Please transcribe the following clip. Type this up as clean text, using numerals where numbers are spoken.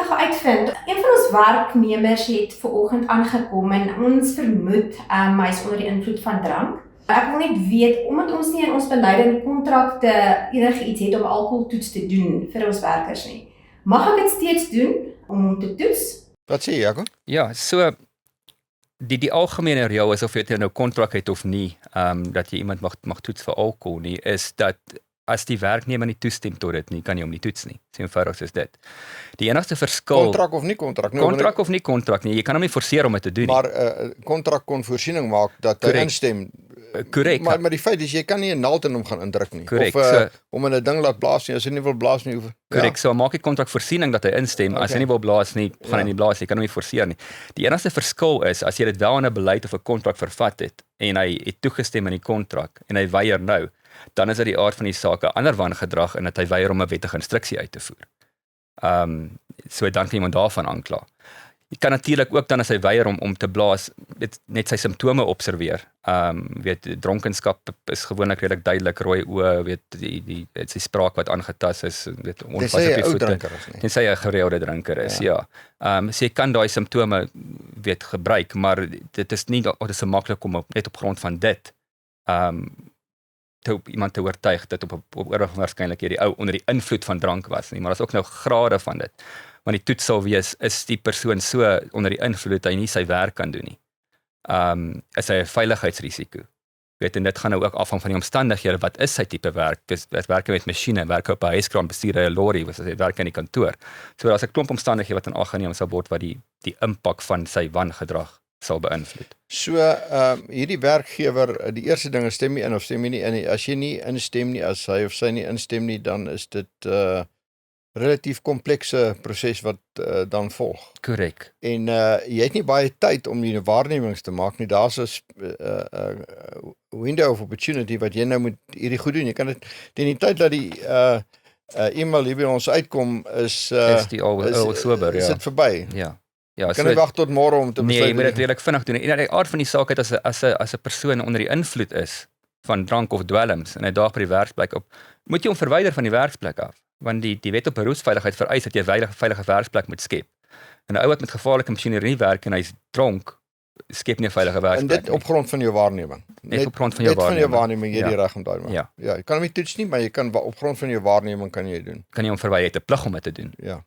nou gaan uitvind. Een van ons werknemers het vanoggend aangekom en ons vermoed hy is onder die invloed van drank. Ek wil net weet, omdat ons nie in ons beleid en kontrakte enige iets het om alkoholtoets te doen vir ons werkers nie. Mag ek dit steeds doen om hom te toets? Wat sê jy, Jaco? Ja, so die algemene reël is of jy nou kontrak het of nie, dat jy iemand mag toets vir alkohol nie, is dat as die werknemer nie toestem tot dit nie, kan jy hom nie toets nie. So eenvoudig is dit. Die enigste verskil Kontrak of nie kontrak? Kontrak of nie kontrak nie, jy kan hom nie forceer om dit te doen nie. Maar kontrak kon voorsiening maak dat hy instem. Korrek. Maar die feit is, jy kan nie 'n naald in hom gaan indruk nie. Correct, Of om in 'n ding laat blaas nie, as hy nie wil blaas nie. Korrek, so maak die kontrak voorsiening dat hy instem. As hy nie wil blaas nie, gaan hy nie blaas nie, jy kan hom nie forceer nie. Die enigste verskil is, as jy dit wel in 'n beleid of 'n kontrak vervat het, en hy het toegestem in die kontrak, en hy weier nou, dan is dit die aard van die saak 'n ander wangedrag, en dat hy weier om 'n wettige instruksie uit te voer. So dan kan iemand daarvan aankla. Jy kan natuurlik ook dan as hy weier om te blaas, net sy simptome observeer. Dronkenskap is gewoonlik redelik duidelik, rooi oë, sy spraak wat aangetast is, onpas op die voete. Tensy hy 'n gereelde drinker is, ja. So jy kan daai simptome gebruik, maar dit is nie so maklik om net op grond van dit iemand te oortuig dat op waarskynlik hierdie ou onder die invloed van drank was nie, maar daar is ook nou grade van dit. Want die toets sal wees, is die persoon so onder die invloed dat hy nie sy werk kan doen nie. Is hy 'n veiligheidsrisiko. En dit gaan nou ook afhang van die omstandighede, wat is sy tipe werk? Werk met masjiene, werk op 'n hyskraan, bestuur hy 'n lorry, hy werk in die kantoor. So daar's 'n klomp omstandighede wat in ag geneem sal word wat die impak van sy wangedrag sal beïnvloed. So hierdie werkgewer, die eerste ding is stem jy in of stem jy nie in. As jy nie instem nie, as hy of sy nie instem nie, dan is dit relatief komplekse proses wat dan volg. Korrek. En jy het nie baie tyd om die waarnemings te maak nie. Daar's 'n window of opportunity wat jy nou moet hierdie goed doen. Jy kan dit teen die tyd dat die e-mail hier by ons uitkom is die al sober, is dit verby. Ja. Kan jy wag tot môre om te besluit? Nee, jy moet dit redelik vinnig doen. En die aard van die saak het as 'n persoon onder die invloed is van drank of dwelms en hy daag by die werksplek op, moet jy hom verwyder van die werksplek af. Want die wet op beroepsveiligheid vereis dat jy 'n veilige werksplek moet skep. En 'n ou wat met gevaarlike masjinerie werk en hy's dronk, skep nie 'n veilige werksplek. En dit op grond van jou waarneming. Net op grond van jou waarneming. Net van jou waarneming, jy die reg om daai maak. Ja, jy kan hom nie toets nie, maar jy kan op grond van jou waarneming kan jy doen. Kan jy hom verwyder, jy het 'n plig om dit te doen. Ja.